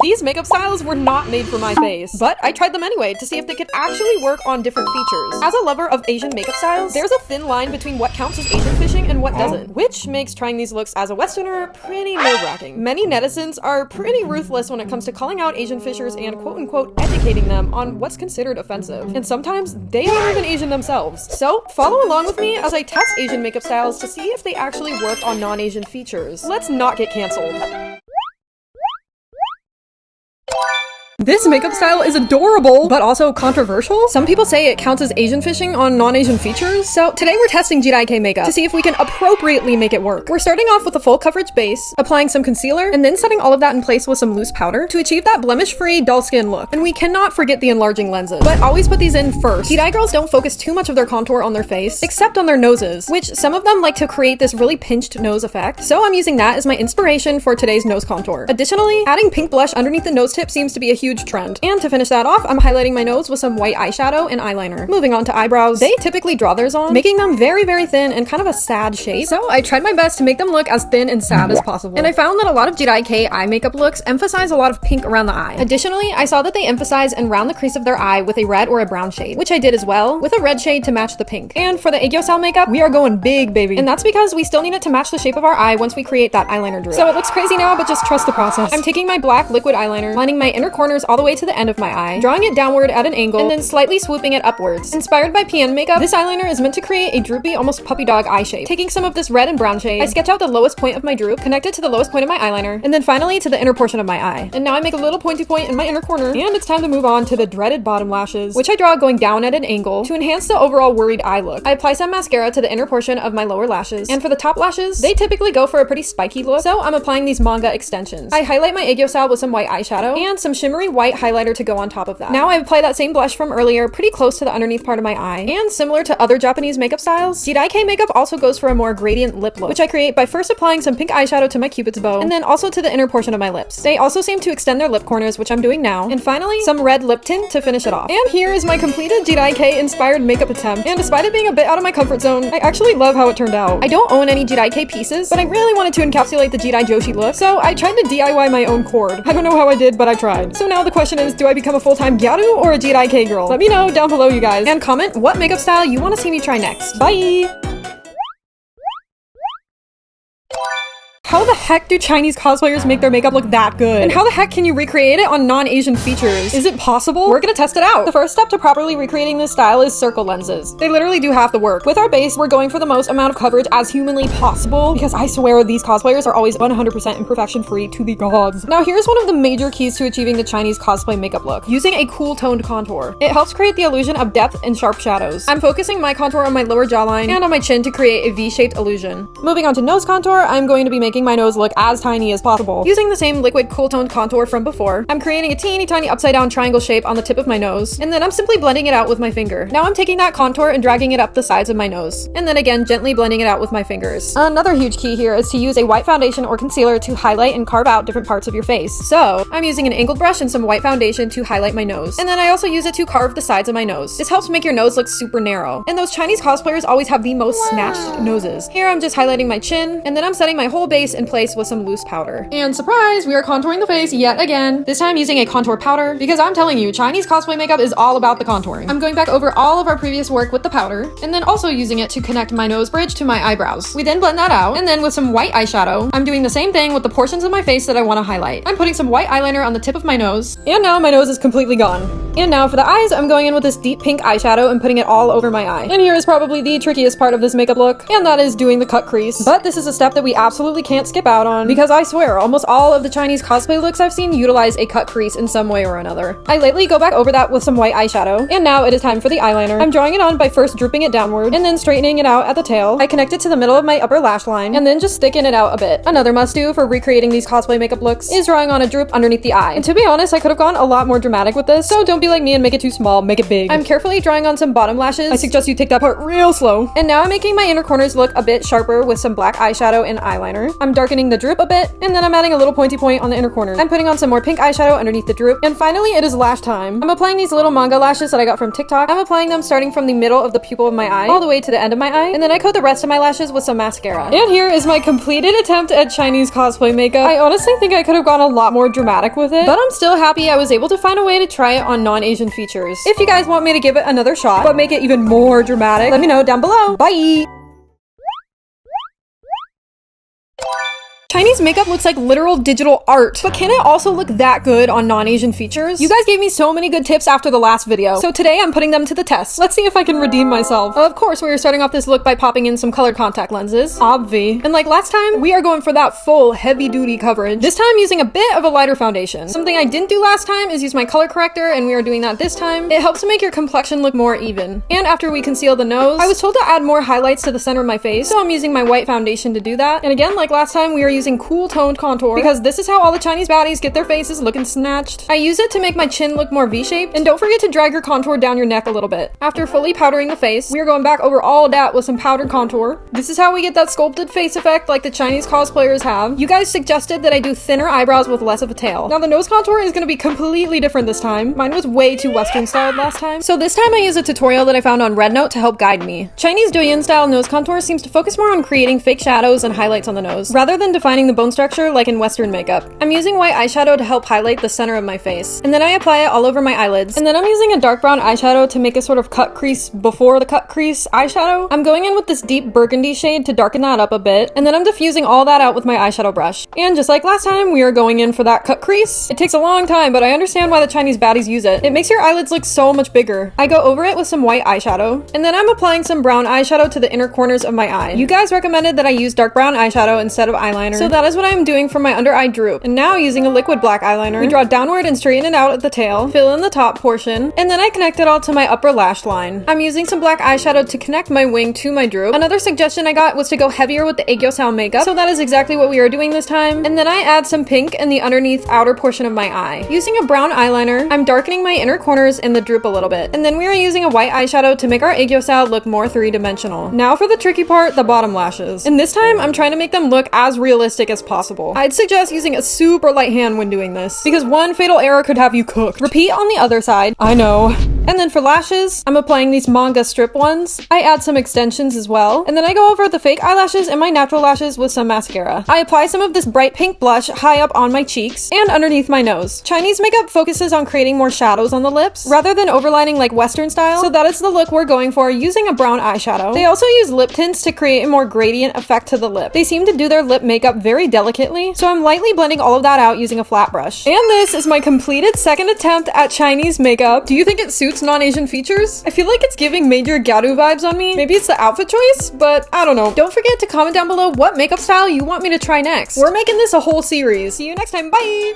These makeup styles were not made for my face, but I tried them anyway to see if they could actually work on different features. As a lover of Asian makeup styles, there's a thin line between what counts as Asian fishing and what doesn't, which makes trying these looks as a Westerner pretty nerve-wracking. Many netizens are pretty ruthless when it comes to calling out Asian fishers and quote-unquote educating them on what's considered offensive. And sometimes they aren't even Asian themselves. So follow along with me as I test Asian makeup styles to see if they actually work on non-Asian features. Let's not get canceled. This makeup style is adorable, but also controversial. Some people say it counts as Asian fishing on non-Asian features. So today we're testing Jirai Kei makeup to see if we can appropriately make it work. We're starting off with a full coverage base, applying some concealer, and then setting all of that in place with some loose powder to achieve that blemish-free, dull skin look. And we cannot forget the enlarging lenses, but always put these in first. Jirai girls don't focus too much of their contour on their face, except on their noses, which some of them like to create this really pinched nose effect. So I'm using that as my inspiration for today's nose contour. Additionally, adding pink blush underneath the nose tip seems to be a huge trend. And to finish that off, I'm highlighting my nose with some white eyeshadow and eyeliner. Moving on to eyebrows, they typically draw theirs on, making them very, very thin and kind of a sad shape. So I tried my best to make them look as thin and sad as possible. And I found that a lot of Jirai Kei eye makeup looks emphasize a lot of pink around the eye. Additionally, I saw that they emphasize and round the crease of their eye with a red or a brown shade, which I did as well, with a red shade to match the pink. And for the Aegyo style makeup, we are going big, baby. And that's because we still need it to match the shape of our eye once we create that eyeliner droop. So it looks crazy now, but just trust the process. I'm taking my black liquid eyeliner, lining my inner corners all the way to the end of my eye, drawing it downward at an angle, and then slightly swooping it upwards. Inspired by PN makeup, this eyeliner is meant to create a droopy, almost puppy dog eye shape. Taking some of this red and brown shade, I sketch out the lowest point of my droop, connect it to the lowest point of my eyeliner, and then finally to the inner portion of my eye. And now I make a little pointy point in my inner corner, and it's time to move on to the dreaded bottom lashes, which I draw going down at an angle to enhance the overall worried eye look. I apply some mascara to the inner portion of my lower lashes, and for the top lashes, they typically go for a pretty spiky look, so I'm applying these manga extensions. I highlight my Aegyo style with some white eyeshadow, and some shimmery white highlighter to go on top of that. Now I apply that same blush from earlier pretty close to the underneath part of my eye, and similar to other Japanese makeup styles, Jirai Kei makeup also goes for a more gradient lip look, which I create by first applying some pink eyeshadow to my cupid's bow, and then also to the inner portion of my lips. They also seem to extend their lip corners, which I'm doing now, and finally, some red lip tint to finish it off. And here is my completed Jirai Kei inspired makeup attempt, and despite it being a bit out of my comfort zone, I actually love how it turned out. I don't own any Jirai Kei pieces, but I really wanted to encapsulate the Jirai Joshi look, so I tried to DIY my own cord. I don't know how I did, but I tried. So now the question is, do I become a full-time gyaru or a Jirai Kei girl? Let me know down below, you guys, and comment what makeup style you want to see me try next. Bye! How the heck do Chinese cosplayers make their makeup look that good? And how the heck can you recreate it on non-Asian features? Is it possible? We're gonna test it out. The first step to properly recreating this style is circle lenses. They literally do half the work. With our base, we're going for the most amount of coverage as humanly possible, because I swear these cosplayers are always 100% imperfection free to the gods. Now here's one of the major keys to achieving the Chinese cosplay makeup look: using a cool toned contour. It helps create the illusion of depth and sharp shadows. I'm focusing my contour on my lower jawline and on my chin to create a V-shaped illusion. Moving on to nose contour, I'm going to be making my nose look as tiny as possible. Using the same liquid cool toned contour from before, I'm creating a teeny tiny upside down triangle shape on the tip of my nose, and then I'm simply blending it out with my finger. Now I'm taking that contour and dragging it up the sides of my nose, and then again gently blending it out with my fingers. Another huge key here is to use a white foundation or concealer to highlight and carve out different parts of your face. So I'm using an angled brush and some white foundation to highlight my nose, and then I also use it to carve the sides of my nose. This helps make your nose look super narrow, and those Chinese cosplayers always have the most snatched noses. Here I'm just highlighting my chin, and then I'm setting my whole base in place with some loose powder. And surprise, we are contouring the face yet again, this time using a contour powder, because I'm telling you, Chinese cosplay makeup is all about the contouring. I'm going back over all of our previous work with the powder, and then also using it to connect my nose bridge to my eyebrows. We then blend that out, and then with some white eyeshadow, I'm doing the same thing with the portions of my face that I want to highlight. I'm putting some white eyeliner on the tip of my nose, and now my nose is completely gone. And now for the eyes, I'm going in with this deep pink eyeshadow and putting it all over my eye. And here is probably the trickiest part of this makeup look, and that is doing the cut crease. But this is a step that we absolutely can't skip out on, because I swear, almost all of the Chinese cosplay looks I've seen utilize a cut crease in some way or another. I lately go back over that with some white eyeshadow, and now it is time for the eyeliner. I'm drawing it on by first drooping it downward, and then straightening it out at the tail. I connect it to the middle of my upper lash line, and then just thicken it out a bit. Another must-do for recreating these cosplay makeup looks is drawing on a droop underneath the eye. And to be honest, I could have gone a lot more dramatic with this, so don't be be like me and make it too small, make it big. I'm carefully drawing on some bottom lashes. I suggest you take that part real slow. And now I'm making my inner corners look a bit sharper with some black eyeshadow and eyeliner. I'm darkening the droop a bit, and then I'm adding a little pointy point on the inner corner. I'm putting on some more pink eyeshadow underneath the droop. And finally, it is lash time. I'm applying these little manga lashes that I got from TikTok. I'm applying them starting from the middle of the pupil of my eye all the way to the end of my eye, and then I coat the rest of my lashes with some mascara. And here is my completed attempt at Chinese cosplay makeup. I honestly think I could have gone a lot more dramatic with it, but I'm still happy I was able to find a way to try it on non-Asian features. If you guys want me to give it another shot, but make it even more dramatic, let me know down below. Bye! Chinese makeup looks like literal digital art, but can it also look that good on non-Asian features? You guys gave me so many good tips after the last video, so today I'm putting them to the test. Let's see if I can redeem myself. Of course, we are starting off this look by popping in some colored contact lenses, obvi. And like last time, we are going for that full heavy-duty coverage. This time using a bit of a lighter foundation. Something I didn't do last time is use my color corrector, and we are doing that this time. It helps to make your complexion look more even. And after we conceal the nose, I was told to add more highlights to the center of my face, so I'm using my white foundation to do that. And again, like last time, we are using cool toned contour because this is how all the Chinese baddies get their faces looking snatched. I use it to make my chin look more V-shaped, and don't forget to drag your contour down your neck a little bit. After fully powdering the face, we are going back over all of that with some powdered contour. This is how we get that sculpted face effect like the Chinese cosplayers have. You guys suggested that I do thinner eyebrows with less of a tail. Now the nose contour is going to be completely different this time. Mine was way too Western styled last time. So this time I use a tutorial that I found on Rednote to help guide me. Chinese Douyin style nose contour seems to focus more on creating fake shadows and highlights on the nose, rather than defining the bone structure like in Western makeup. I'm using white eyeshadow to help highlight the center of my face, and then I apply it all over my eyelids. And then I'm using a dark brown eyeshadow to make a sort of cut crease before the cut crease eyeshadow. I'm going in with this deep burgundy shade to darken that up a bit, and then I'm diffusing all that out with my eyeshadow brush. And just like last time, we are going in for that cut crease. It takes a long time, but I understand why the Chinese baddies use it. It makes your eyelids look so much bigger. I go over it with some white eyeshadow, and then I'm applying some brown eyeshadow to the inner corners of my eye. You guys recommended that I use dark brown eyeshadow instead of eyeliner, so that is what I'm doing for my under eye droop. And now using a liquid black eyeliner, we draw downward and straighten it out at the tail, fill in the top portion, and then I connect it all to my upper lash line. I'm using some black eyeshadow to connect my wing to my droop. Another suggestion I got was to go heavier with the aegyo makeup, so that is exactly what we are doing this time. And then I add some pink in the underneath outer portion of my eye. Using a brown eyeliner, I'm darkening my inner corners and the droop a little bit. And then we are using a white eyeshadow to make our aegyo look more three-dimensional. Now for the tricky part, the bottom lashes. And this time, I'm trying to make them look as realistic as possible. I'd suggest using a super light hand when doing this, because one fatal error could have you cooked. Repeat on the other side. I know. And then for lashes, I'm applying these manga strip ones. I add some extensions as well. And then I go over the fake eyelashes and my natural lashes with some mascara. I apply some of this bright pink blush high up on my cheeks and underneath my nose. Chinese makeup focuses on creating more shadows on the lips rather than overlining like Western style, so that is the look we're going for using a brown eyeshadow. They also use lip tints to create a more gradient effect to the lip. They seem to do their lip makeup very delicately, so I'm lightly blending all of that out using a flat brush. And this is my completed second attempt at Chinese makeup. Do you think it suits non-Asian features? I feel like it's giving major Gyaru vibes on me. Maybe it's the outfit choice, but I don't know. Don't forget to comment down below what makeup style you want me to try next. We're making this a whole series. See you next time. Bye!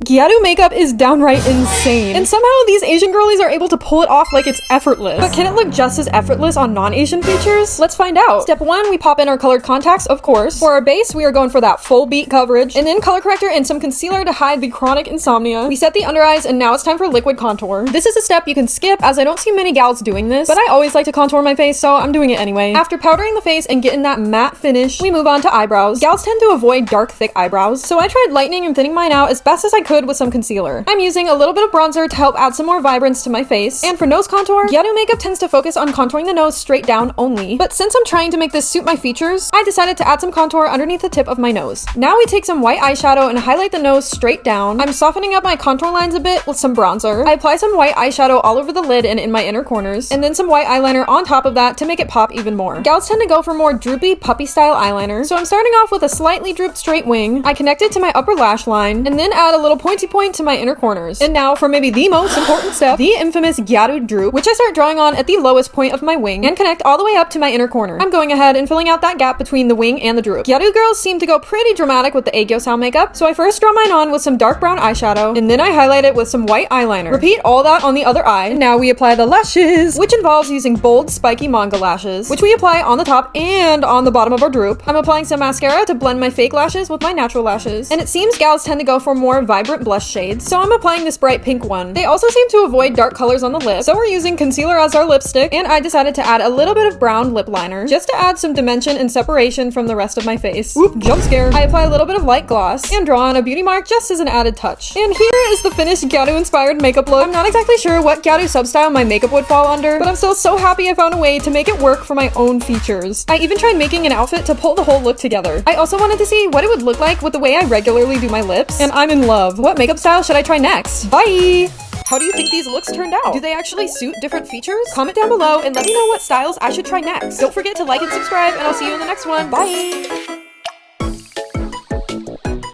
Gyaru makeup is downright insane, and somehow these Asian girlies are able to pull it off like it's effortless. But can it look just as effortless on non-Asian features? Let's find out. Step 1, we pop in our colored contacts, of course. For our base, we are going for that full beat coverage, and then color corrector and some concealer to hide the chronic insomnia. We set the under eyes, and now it's time for liquid contour. This is a step you can skip, as I don't see many gals doing this, but I always like to contour my face, so I'm doing it anyway. After powdering the face and getting that matte finish, we move on to eyebrows. Gals tend to avoid dark, thick eyebrows, so I tried lightening and thinning mine out as best as I could with some concealer. I'm using a little bit of bronzer to help add some more vibrance to my face. And for nose contour, Gyaru makeup tends to focus on contouring the nose straight down only. But since I'm trying to make this suit my features, I decided to add some contour underneath the tip of my nose. Now we take some white eyeshadow and highlight the nose straight down. I'm softening up my contour lines a bit with some bronzer. I apply some white eyeshadow all over the lid and in my inner corners, and then some white eyeliner on top of that to make it pop even more. Gals tend to go for more droopy, puppy style eyeliner, so I'm starting off with a slightly drooped straight wing. I connect it to my upper lash line, and then add a little pointy point to my inner corners. And now for maybe the most important step, the infamous Gyaru droop, which I start drawing on at the lowest point of my wing and connect all the way up to my inner corner. I'm going ahead and filling out that gap between the wing and the droop. Gyaru girls seem to go pretty dramatic with the aegyo makeup, so I first draw mine on with some dark brown eyeshadow, and then I highlight it with some white eyeliner. Repeat all that on the other eye, and now we apply the lashes, which involves using bold, spiky manga lashes, which we apply on the top and on the bottom of our droop. I'm applying some mascara to blend my fake lashes with my natural lashes, and it seems gals tend to go for more vibrant vibrant blush shades, so I'm applying this bright pink one. They also seem to avoid dark colors on the lips, so we're using concealer as our lipstick, and I decided to add a little bit of brown lip liner, just to add some dimension and separation from the rest of my face. Oop, jump scare. I apply a little bit of light gloss, and draw on a beauty mark just as an added touch. And here is the finished Gyaru-inspired makeup look. I'm not exactly sure what Gyaru substyle my makeup would fall under, but I'm still so happy I found a way to make it work for my own features. I even tried making an outfit to pull the whole look together. I also wanted to see what it would look like with the way I regularly do my lips, and I'm in love. What makeup style should I try next? Bye! How do you think these looks turned out? Do they actually suit different features? Comment down below and let me know what styles I should try next. Don't forget to like and subscribe, and I'll see you in the next one. Bye!